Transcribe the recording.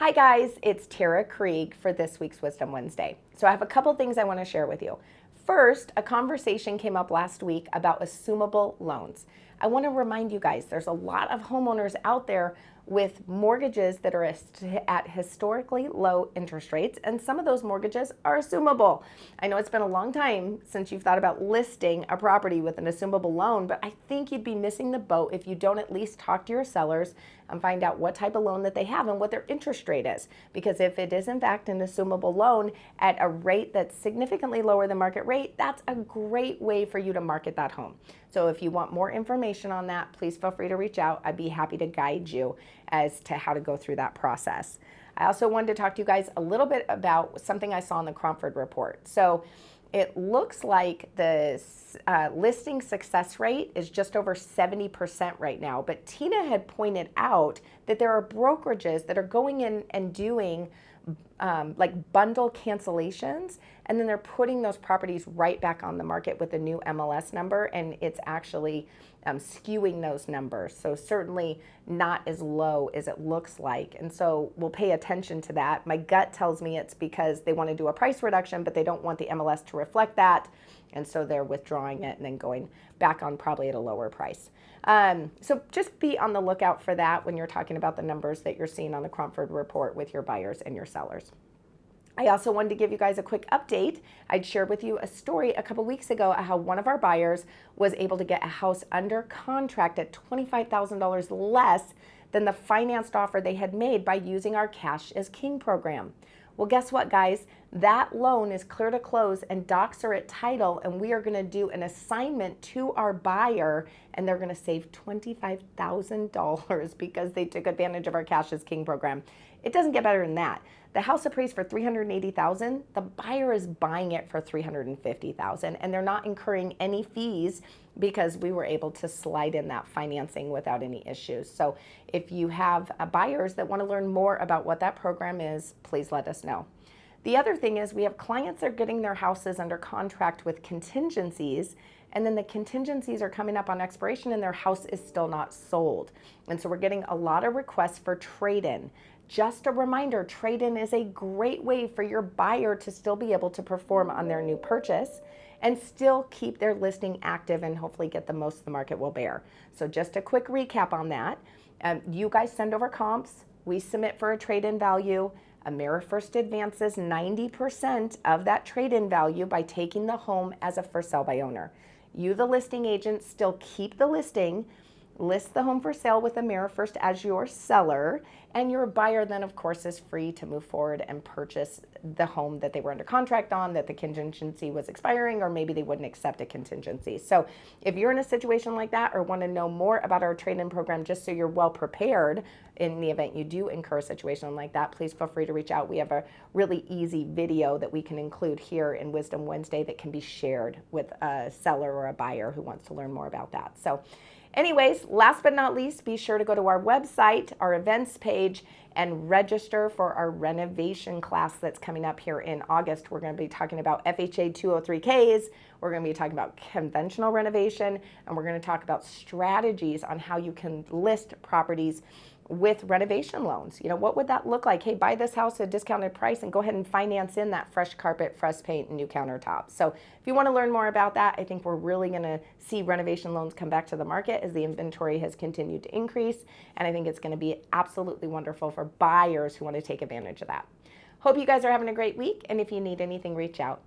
Hi guys, it's Tara Krieg for this week's Wisdom Wednesday. So I have a couple things I want to share with you. First, a conversation came up last week about assumable loans. I want to remind you guys, there's a lot of homeowners out there with mortgages that are at historically low interest rates, and some of those mortgages are assumable. I know it's been a long time since you've thought about listing a property with an assumable loan, but I think you'd be missing the boat if you don't at least talk to your sellers and find out what type of loan that they have and what their interest rate is. Because if it is in fact an assumable loan at a rate that's significantly lower than market rate, that's a great way for you to market that home. So if you want more information on that, please feel free to reach out. I'd be happy to guide you as to how to go through that process. I also wanted to talk to you guys a little bit about something I saw in the Cromford report. So it looks like the listing success rate is just over 70% right now, but Tina had pointed out that there are brokerages that are going in and doing like bundle cancellations, and then they're putting those properties right back on the market with a new MLS number, and it's actually skewing those numbers. So certainly not as low as it looks like. And so we'll pay attention to that. My gut tells me it's because they want to do a price reduction, but they don't want the MLS to reflect that. And so they're withdrawing it and then going back on probably at a lower price. So just be on the lookout for that when you're talking about the numbers that you're seeing on the Cromford report with your buyers and your sellers. I also wanted to give you guys a quick update. I'd shared with you a story a couple weeks ago how one of our buyers was able to get a house under contract at $25,000 less than the financed offer they had made by using our Cash is King program. Well, guess what, guys? That loan is clear to close and docs are at title, and we are going to do an assignment to our buyer, and they're going to save $25,000 because they took advantage of our Cash is King program. It doesn't get better than that. The house appraised for $380,000. The buyer is buying it for $350,000, and they're not incurring any fees because we were able to slide in that financing without any issues. So if you have buyers that want to learn more about what that program is, please let us know. The other thing is we have clients that are getting their houses under contract with contingencies, and then the contingencies are coming up on expiration and their house is still not sold. And so we're getting a lot of requests for trade-in. Just a reminder, trade-in is a great way for your buyer to still be able to perform on their new purchase and still keep their listing active and hopefully get the most the market will bear. So just a quick recap on that. You guys send over comps. We submit for a trade-in value. AmeriFirst advances 90% of that trade-in value by taking the home as a for sale by owner. You, the listing agent, still keep the listing, list the home for sale with AmeriFirst as your seller, and your buyer then of course is free to move forward and purchase the home that they were under contract on, that the contingency was expiring, or maybe they wouldn't accept a contingency. So if you're in a situation like that or want to know more about our trade-in program just so you're well prepared in the event you do incur a situation like that, please feel free to reach out. We have a really easy video that we can include here in Wisdom Wednesday that can be shared with a seller or a buyer who wants to learn more about that. So anyways, last but not least, be sure to go to our website, our events page, and register for our renovation class that's coming up here in August. We're going to be talking about FHA 203Ks, we're going to be talking about conventional renovation, and we're going to talk about strategies on how you can list properties with renovation loans. You know, what would that look like? Hey, buy this house at a discounted price and go ahead and finance in that fresh carpet, fresh paint, and new countertops. So if you want to learn more about that, I think we're really going to see renovation loans come back to the market as the inventory has continued to increase. And I think it's going to be absolutely wonderful for buyers who want to take advantage of that. Hope you guys are having a great week. And if you need anything, reach out.